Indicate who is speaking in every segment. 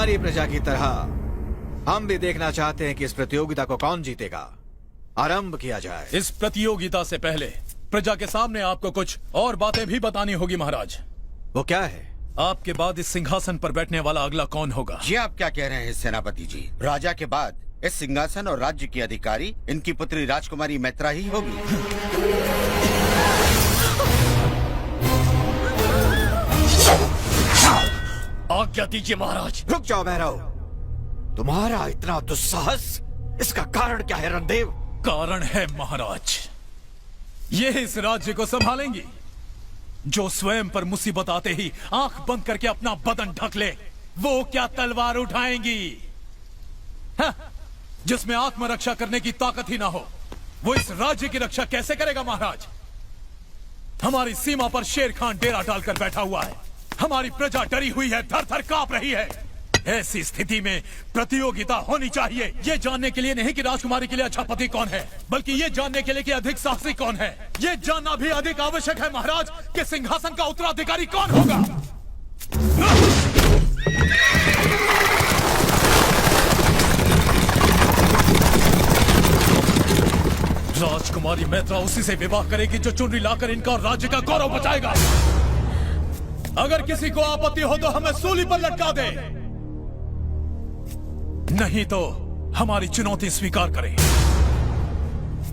Speaker 1: तुम्हारी प्रजा की तरह हम भी देखना चाहते हैं कि इस प्रतियोगिता को कौन जीतेगा। आरंभ किया जाए।
Speaker 2: इस प्रतियोगिता से पहले प्रजा के सामने आपको कुछ और बातें भी बतानी होगी महाराज।
Speaker 1: वो क्या है?
Speaker 2: आपके बाद इस सिंहासन पर बैठने वाला अगला कौन होगा?
Speaker 3: जी आप क्या कह रहे हैं सेनापति जी? राजा के बाद इस सिंहासन और राज्य की अधिकारी इनकी पुत्री राजकुमारी मैत्रा ही होगी।
Speaker 2: आज्ञा दीजिए महाराज।
Speaker 1: रुक जाओ भैरव, तुम्हारा इतना दुस्साहस, इसका कारण क्या है रणदेव?
Speaker 2: कारण है महाराज, ये इस राज्य को संभालेंगी जो स्वयं पर मुसीबत आते ही आंख बंद करके अपना बदन ढक ले। वो क्या तलवार उठाएंगी? जिसमें आत्मरक्षा करने की ताकत ही ना हो, वो इस राज्य की रक्षा कैसे करेगा महाराज? हमारी सीमा पर शेर खान डेरा डालकर बैठा हुआ है, हमारी प्रजा डरी हुई है, थर थर कांप रही है। ऐसी स्थिति में प्रतियोगिता होनी चाहिए, ये जानने के लिए नहीं कि राजकुमारी के लिए अच्छा पति कौन है, बल्कि ये जानने के लिए कि अधिक साहसी कौन है। ये जानना भी अधिक आवश्यक है महाराज कि सिंहासन का उत्तराधिकारी कौन होगा। राजकुमारी मैत्रा उसी से विवाह करेगी जो चुनरी लाकर इनका और राज्य का गौरव बचाएगा। अगर किसी को आपत्ति हो तो हमें सूली पर लटका दे, नहीं तो हमारी चुनौती स्वीकार करें।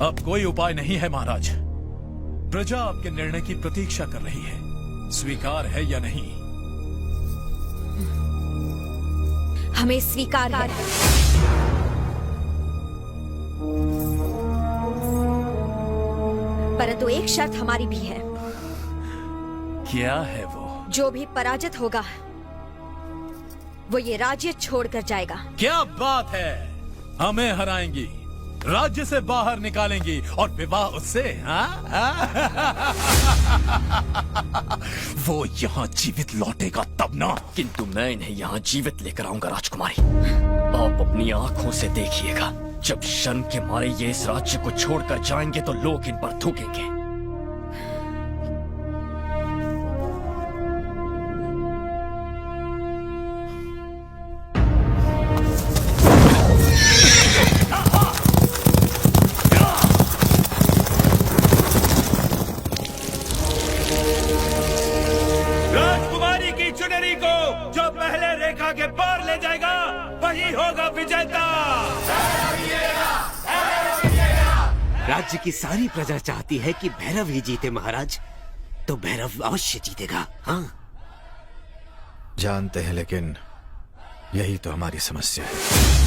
Speaker 2: अब कोई उपाय नहीं है महाराज, प्रजा आपके निर्णय की प्रतीक्षा कर रही है। स्वीकार है या नहीं?
Speaker 4: हमें स्वीकार है। परंतु एक शर्त हमारी भी है।
Speaker 2: क्या है वो?
Speaker 4: जो भी पराजित होगा वो ये राज्य छोड़कर जाएगा। क्या
Speaker 2: बात है, हमें हराएंगी, राज्य से बाहर निकालेंगी और विवाह उससे? वो यहाँ जीवित लौटेगा तब ना।
Speaker 5: किंतु मैं इन्हें यहाँ जीवित लेकर आऊंगा राजकुमारी। आप अपनी आंखों से देखिएगा, जब शर्म के मारे ये इस राज्य को छोड़कर जाएंगे तो लोग इन पर थूकेंगे।
Speaker 6: राजकुमारी की चुनरी को जो पहले रेखा के पार ले जाएगा वही होगा विजेता।
Speaker 7: राज्य की सारी प्रजा चाहती है कि भैरव ही जीते महाराज, तो भैरव अवश्य जीतेगा। हाँ
Speaker 1: जानते हैं, लेकिन यही तो हमारी समस्या है।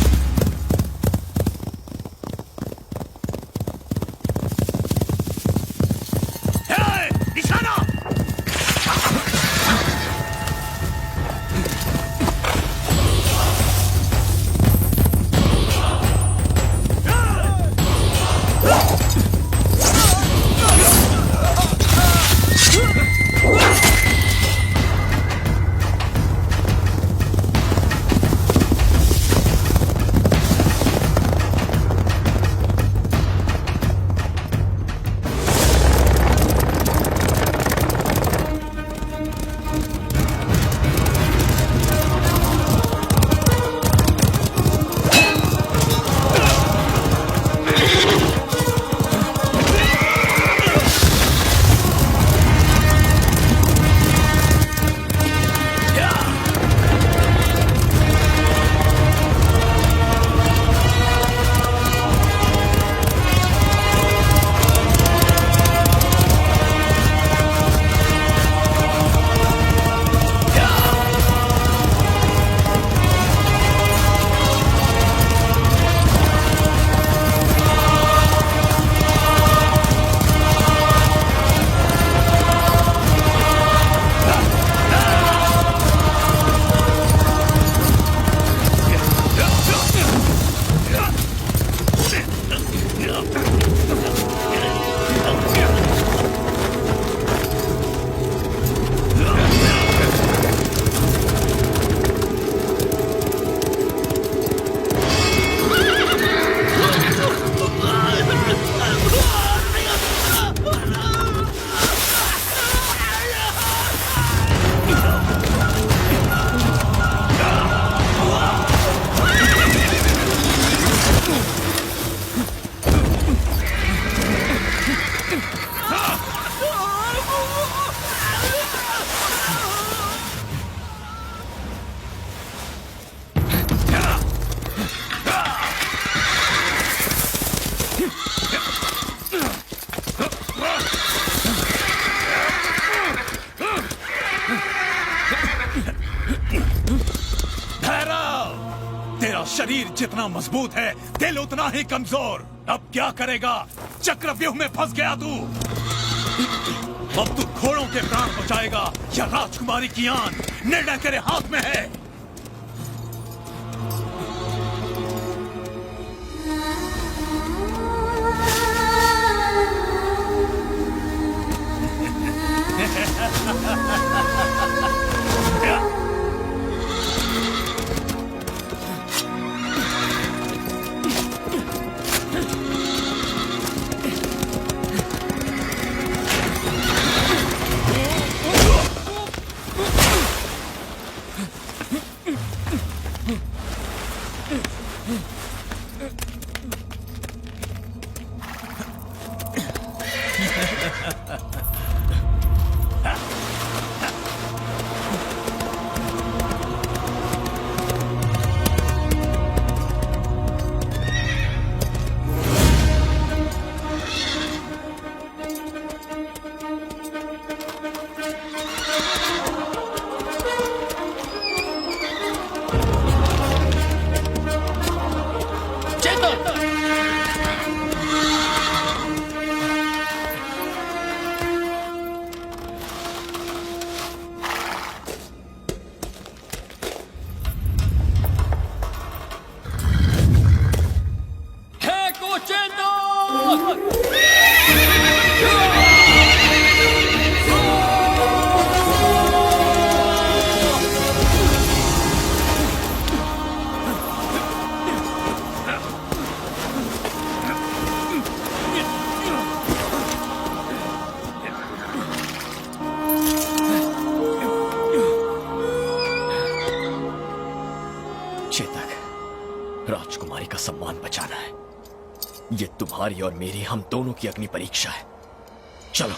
Speaker 2: शरीर जितना मजबूत है, दिल उतना ही कमजोर। अब क्या करेगा? चक्रव्यूह में फंस गया तू। अब तू घोड़ों के प्राण बचाएगा या राजकुमारी की आन? निर्णय तेरे हाथ में है। राजकुमारी का सम्मान बचाना है। ये तुम्हारी और मेरी, हम दोनों की अग्नि परीक्षा है। चलो।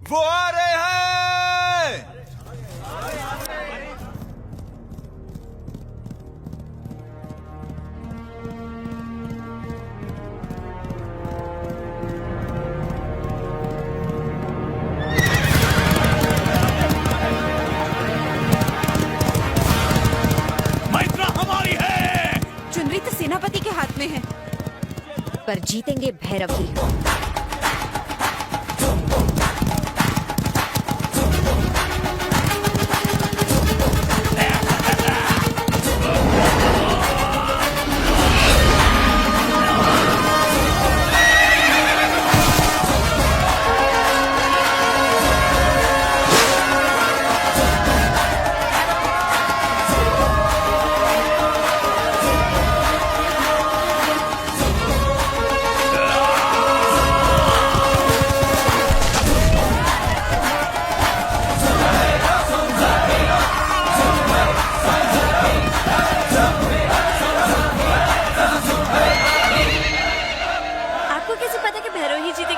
Speaker 1: वो आ रहे हैं।
Speaker 2: मैत्रा हमारी है।
Speaker 4: चुनरी तो सेनापति के हाथ में है, पर जीतेंगे भैरव ही।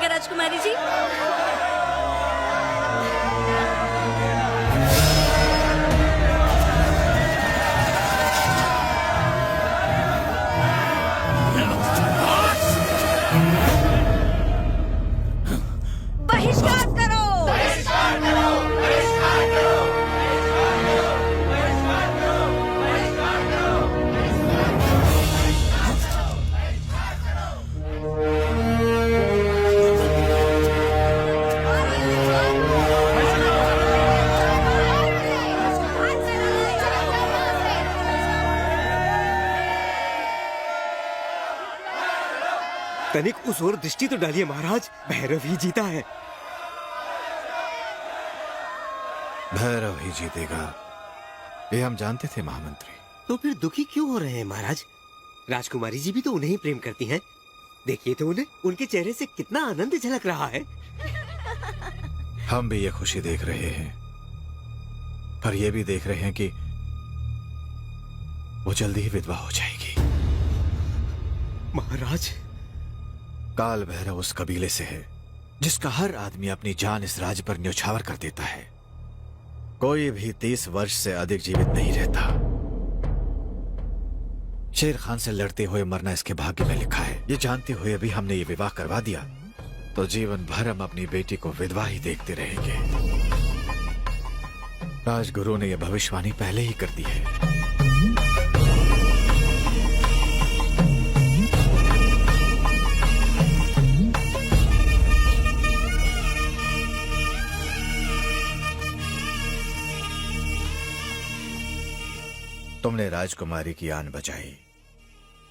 Speaker 4: राजकुमारी जी, बहिष्कार करो।
Speaker 7: तनिक उस ओर दृष्टि तो डालिए महाराज, भैरव ही जीता है।
Speaker 1: भैरव ही जीतेगा, ये हम जानते थे महामंत्री।
Speaker 7: तो फिर दुखी क्यों हो रहे हैं महाराज? राजकुमारी जी भी तो उन्हें ही प्रेम करती हैं। देखिए तो उन्हें, उनके चेहरे से कितना आनंद झलक रहा है।
Speaker 1: हम भी ये खुशी देख रहे हैं, पर ये भी देख रहे हैं कि वो जल्दी ही विधवा हो जाएगी।
Speaker 7: महाराज,
Speaker 1: काल भैरव उस कबीले से है जिसका हर आदमी अपनी जान इस राज्य पर न्यौछावर कर देता है। कोई भी 30 वर्ष से अधिक जीवित नहीं रहता। शेर खान से लड़ते हुए मरना इसके भाग्य में लिखा है। ये जानते हुए भी हमने ये विवाह करवा दिया तो जीवन भर हम अपनी बेटी को विधवा ही देखते रहेंगे। राजगुरु ने यह भविष्यवाणी पहले ही कर दी है। तुमने राजकुमारी की आन बचाई।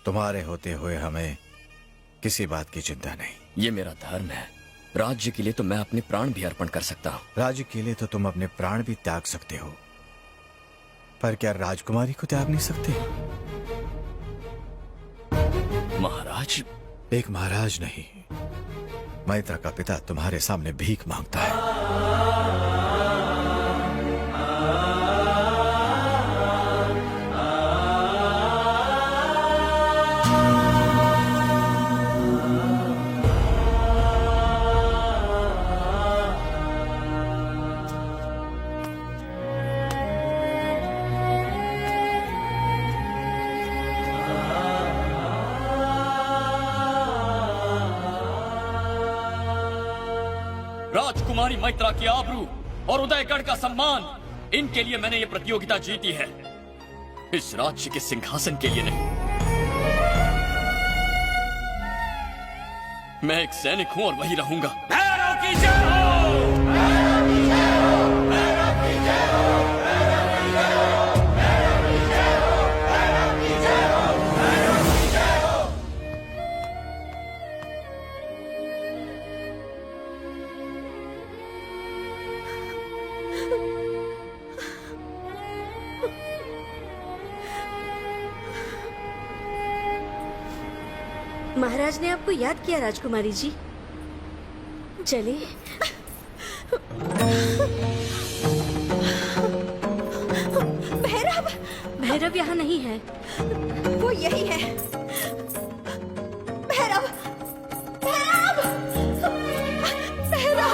Speaker 1: तुम्हारे होते हुए हमें किसी बात की चिंता नहीं।
Speaker 5: ये मेरा धर्म है। राज्य के लिए तो मैं अपने प्राण भी अर्पण कर सकता हूँ।
Speaker 1: राज्य के लिए तो तुम अपने प्राण भी त्याग सकते हो, पर क्या राजकुमारी को त्याग नहीं सकते?
Speaker 5: महाराज,
Speaker 1: एक महाराज नहीं, मैत्रा का पिता तुम्हारे सामने भीख मांगता है।
Speaker 5: राजकुमारी मैत्रा की आबरू और उदयगढ़ का सम्मान, इनके लिए मैंने ये प्रतियोगिता जीती है, इस राज्य के सिंहासन के लिए नहीं। मैं एक सैनिक हूं और वही रहूंगा।
Speaker 6: भैरव की जय हो! भैरव की जय हो! भैरव की जय हो! भैरव की जय हो! भैरव की जय हो! भैरव की जय हो! भैरव की जय हो!
Speaker 8: महाराज ने आपको याद किया राजकुमारी जी। चलिए।
Speaker 4: भैरव!
Speaker 8: भैरव यहाँ नहीं है।
Speaker 4: वो यही है। भैरव! भैरव! भैरव!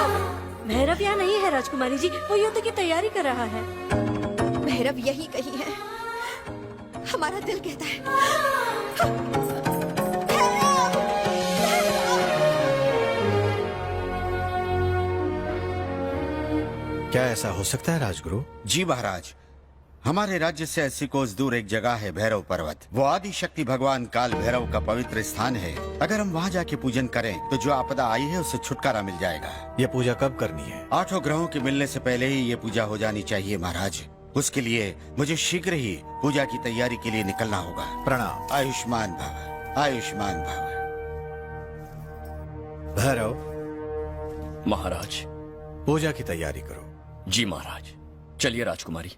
Speaker 8: भैरव यहाँ नहीं है राजकुमारी जी, वो युद्ध की तैयारी कर रहा है।
Speaker 4: भैरव यही कहीं है, हमारा दिल कहता है।
Speaker 1: क्या ऐसा हो सकता है राजगुरु?
Speaker 3: जी महाराज, हमारे राज्य से 80 कोस दूर एक जगह है भैरव पर्वत। वो आदि शक्ति भगवान काल भैरव का पवित्र स्थान है। अगर हम वहाँ जाके पूजन करें तो जो आपदा आई है उससे छुटकारा मिल जाएगा।
Speaker 1: यह पूजा कब करनी है?
Speaker 3: 8 ग्रहों के मिलने से पहले ही ये पूजा हो जानी चाहिए महाराज। उसके लिए मुझे शीघ्र ही पूजा की तैयारी के लिए निकलना होगा।
Speaker 1: प्रणाम।
Speaker 3: आयुष्मान भव, आयुष्मान भव।
Speaker 1: भैरव,
Speaker 5: महाराज।
Speaker 1: पूजा की तैयारी करो।
Speaker 5: जी महाराज। चलिए राजकुमारी,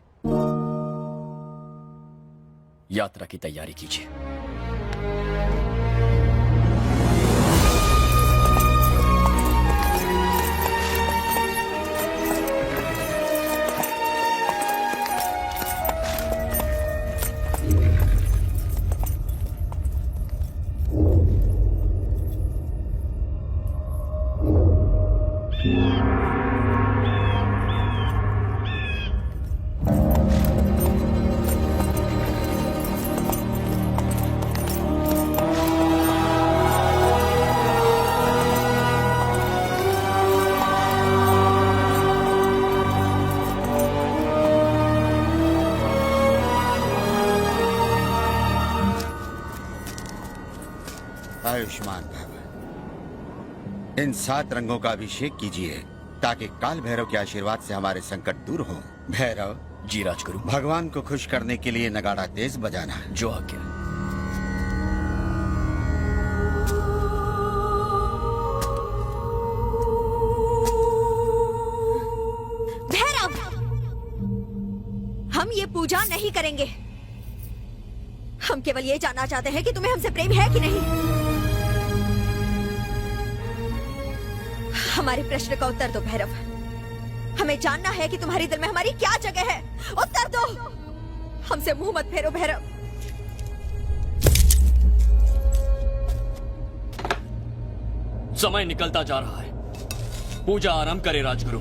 Speaker 5: यात्रा की तैयारी कीजिए।
Speaker 3: आयुष्मान भव। इन 7 रंगों का अभिषेक कीजिए ताकि काल भैरव के आशीर्वाद से हमारे संकट दूर हो। भैरव।
Speaker 5: जी राजगुरु।
Speaker 3: भगवान को खुश करने के लिए नगाड़ा तेज बजाना।
Speaker 5: जो आज्ञा।
Speaker 4: भैरव! हम ये पूजा नहीं करेंगे। हम केवल ये जानना चाहते हैं कि तुम्हें हमसे प्रेम है कि नहीं। हमारे प्रश्न का उत्तर दो भैरव। हमें जानना है कि तुम्हारे दिल में हमारी क्या जगह है। उत्तर दो। हमसे मुंह मत फेरो भैरव।
Speaker 5: समय निकलता जा रहा है, पूजा आरंभ करे राजगुरु।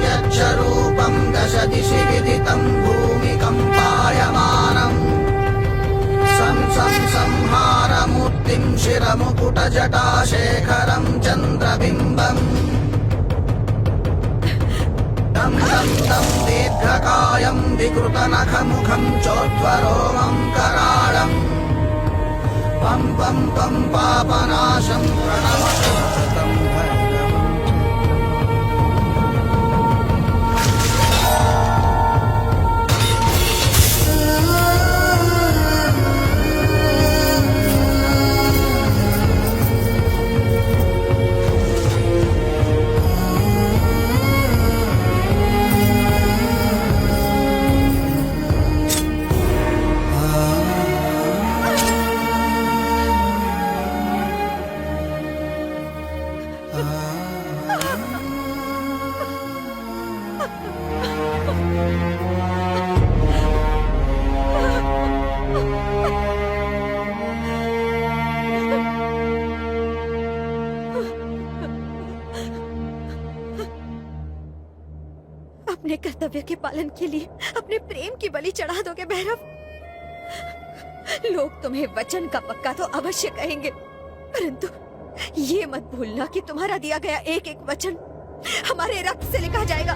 Speaker 6: यच्छरूपं दशदिशि विदितं भूमिकम्पायमानम् संहारमूर्तिं शिरमुकुटजटाशेखरं चन्द्रबिम्बम् दं दीर्घकायं विकृतनखमुखं चोद्वरोमं कराळम् पं पं पं पापनाशं प्रणमतं भैरवम्।
Speaker 4: अपने कर्तव्य के पालन के लिए अपने प्रेम की बलि चढ़ा दोगे भैरव। लोग तुम्हें वचन का पक्का तो अवश्य कहेंगे, परंतु ये मत भूलना कि तुम्हारा दिया गया एक एक वचन हमारे रक्त से लिखा जाएगा।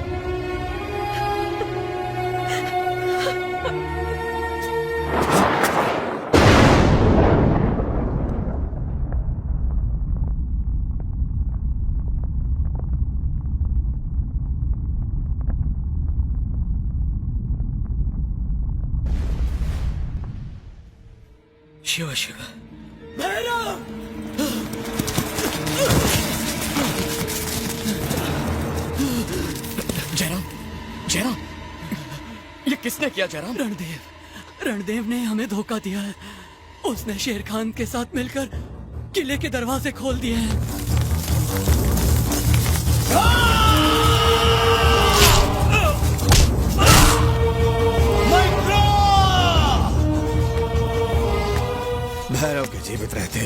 Speaker 5: शिव शिव। जयराम, जयराम, ये किसने किया जयराम?
Speaker 9: रणदेव ने हमें धोखा दिया है। उसने शेर खान के साथ मिलकर किले के दरवाजे खोल दिए हैं।
Speaker 1: भैरव के जीवित रहते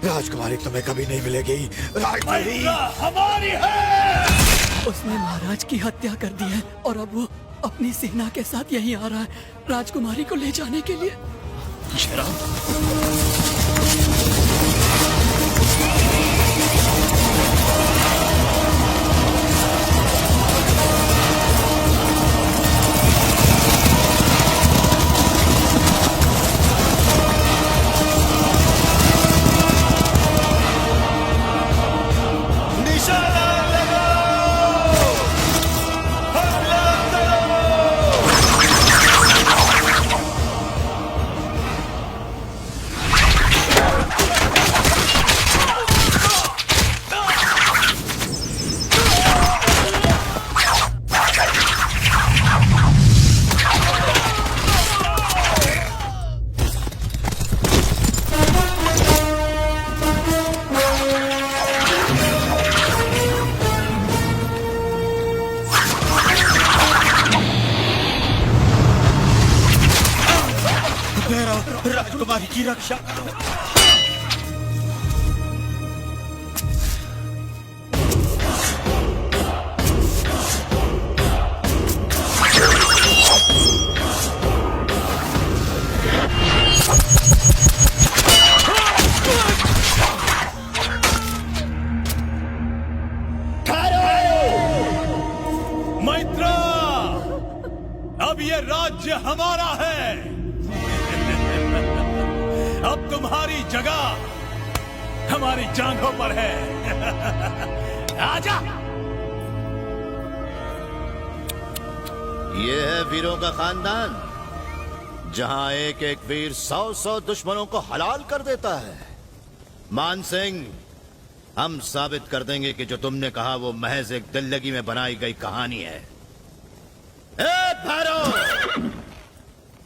Speaker 1: राजकुमारी तुम्हें कभी नहीं मिलेगी।
Speaker 2: हमारी है।
Speaker 9: उसने महाराज की हत्या कर दी है और अब वो अपनी सेना के साथ यहीं आ रहा है राजकुमारी को ले जाने के लिए।
Speaker 5: जयराम,
Speaker 3: राजकुमारी की रक्षा करो।
Speaker 2: मैत्रा, अब ये राज्य हमारा है। अब तुम्हारी जगह हमारी जांघों पर है। आजा।
Speaker 10: ये है वीरों का खानदान, जहां एक एक वीर 100-100 दुश्मनों को हलाल कर देता है। मान सिंह, हम साबित कर देंगे कि जो तुमने कहा वो महज एक दिल लगी में बनाई गई कहानी है। ए भैरव,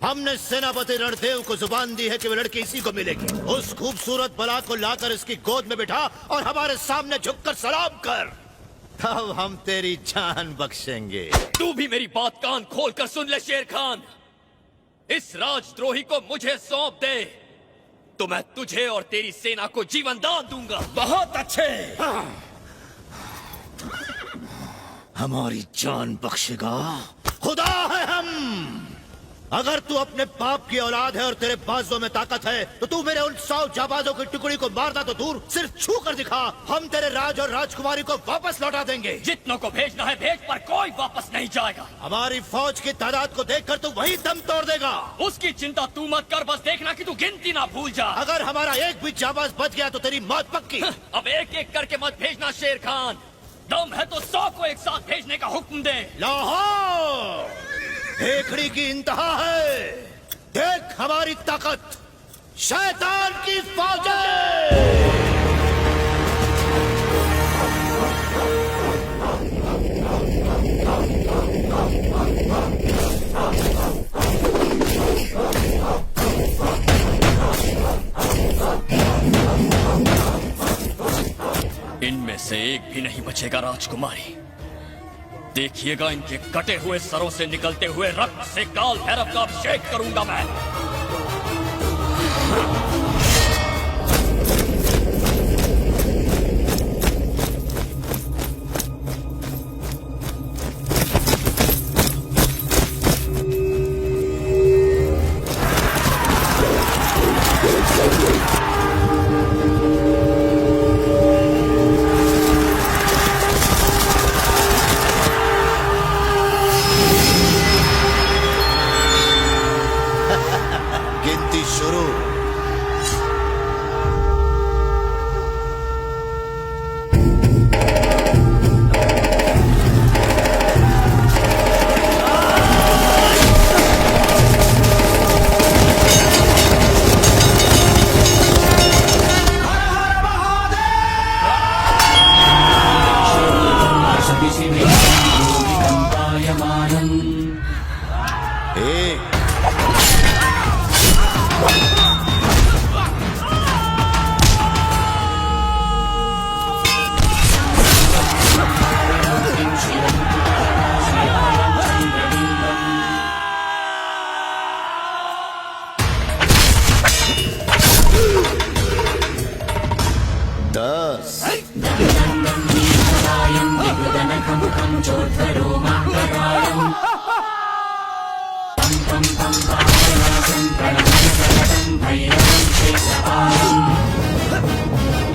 Speaker 10: हमने सेनापति रणदेव को जुबान दी है कि वो लड़की इसी को मिलेगी। उस खूबसूरत बला को लाकर इसकी गोद में बिठा और हमारे सामने झुककर सलाम कर, तब हम तेरी जान बख्शेंगे।
Speaker 5: तू भी मेरी बात कान खोल कर सुन ले शेर खान। इस राजद्रोही को मुझे सौंप दे तो मैं तुझे और तेरी सेना को जीवन दान दूंगा।
Speaker 10: बहुत अच्छे, हमारी जान बख्शेगा, खुदा है हम। अगर तू अपने बाप की औलाद है और तेरे बाजों में ताकत है तो तू मेरे उन 100 जाबाजों की टुकड़ी को मारना तो दूर, सिर्फ छू कर दिखा, हम तेरे राज और राजकुमारी को वापस लौटा देंगे।
Speaker 5: जितनों को भेजना है भेज, पर कोई वापस नहीं जाएगा।
Speaker 10: हमारी फौज की तादाद को देखकर तू वही दम तोड़ देगा।
Speaker 5: उसकी चिंता तू मत कर, बस देखना कि तू गिनती ना भूल जा।
Speaker 10: अगर हमारा एक भी जाबाज बच गया तो तेरी मौत पक्की।
Speaker 5: अब एक एक करके मत भेजना शेर खान, दम है तो 100 को एक साथ भेजने का हुक्म दे।
Speaker 10: लाहौर हेखड़ी की इंतहा है, देख हमारी ताकत, शैतान की फौजें।
Speaker 5: इनमें से एक भी नहीं बचेगा राजकुमारी। देखिएगा, इनके कटे हुए सरों से निकलते हुए रक्त से काल भैरव का अभिषेक करूंगा मैं।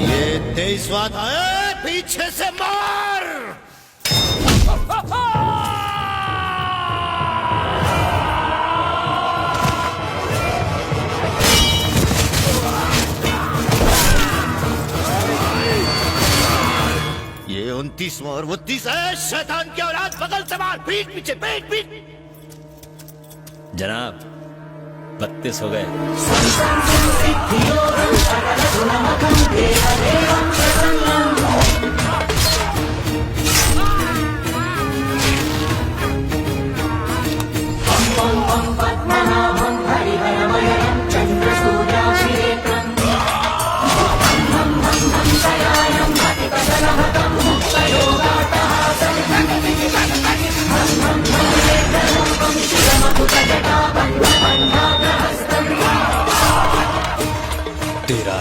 Speaker 10: ये 23वां था, पीछे से मार। ये 29वां और 32 है। शैतान की औलाद, बगल से मार, पीठ पीछे, पीठ पीठ।
Speaker 11: जनाब 32 हो गए।
Speaker 6: तेरा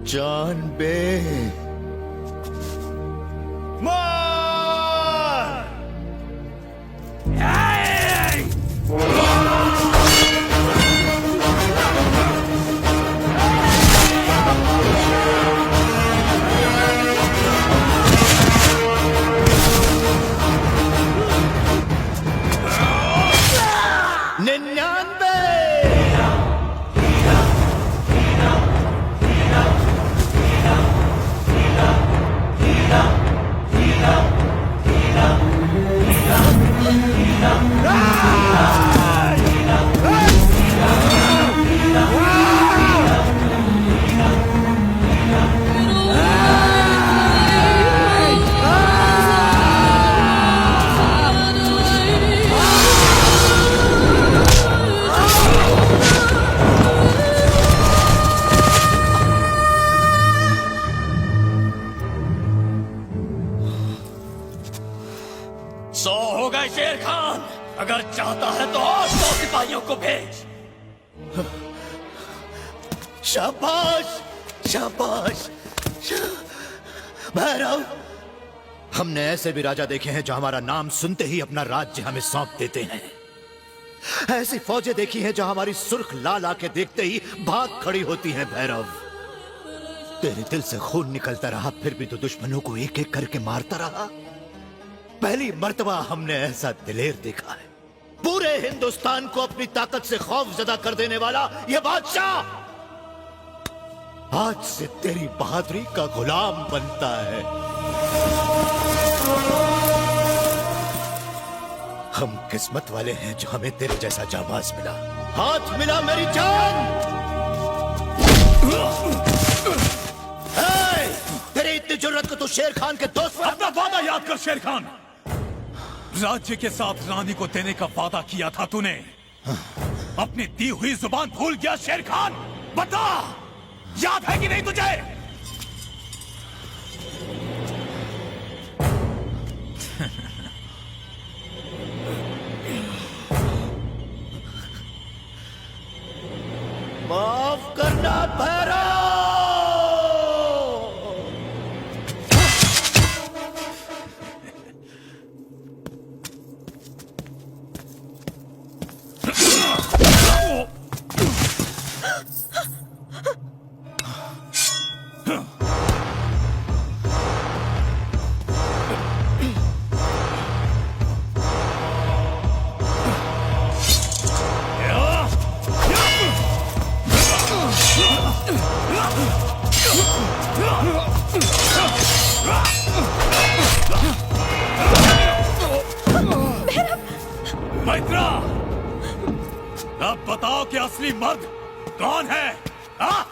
Speaker 10: जान बे
Speaker 5: शेर खान, अगर चाहता है तो और 100 सिपाहियों को भेज।
Speaker 10: शाबाश शाबाश। भैरव, हमने ऐसे भी राजा देखे हैं जो हमारा नाम सुनते ही अपना राज्य हमें सौंप देते हैं। ऐसी फौजें देखी हैं जो हमारी सुर्ख लाल आंखें देखते ही भाग खड़ी होती हैं। भैरव, तेरे दिल से खून निकलता रहा, फिर भी तो दुश्मनों को एक एक करके मारता रहा। पहली मर्तबा हमने ऐसा दिलेर देखा है। पूरे हिंदुस्तान को अपनी ताकत से खौफजदा कर देने वाला यह बादशाह आज से तेरी बहादुरी का गुलाम बनता है। हम किस्मत वाले हैं जो हमें तेरे जैसा जाबाज मिला। हाथ मिला मेरी जान। तेरी इतनी जरूरत को तू शेर खान के दोस्त
Speaker 2: अपना वादा याद कर शेर खान। राज्य के साथ रानी को देने का वादा किया था तूने। अपनी दी हुई जुबान भूल गया शेर खान? बता, याद है कि नहीं तुझे?
Speaker 10: माफ करना भैरव।
Speaker 2: मैत्रा, अब बताओ कि असली मर्द कौन है? हाँ?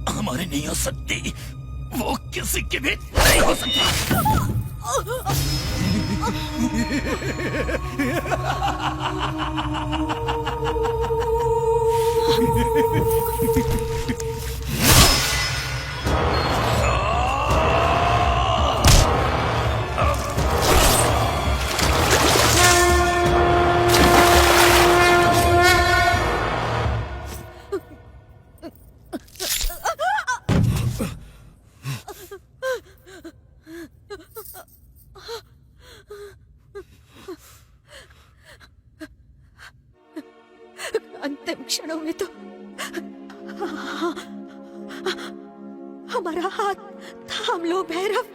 Speaker 5: हमारी नहीं हो सकती वो किसी की भी नहीं हो सकती।
Speaker 4: अंतिम क्षणों में तो हमारा हाथ थाम लो भैरव।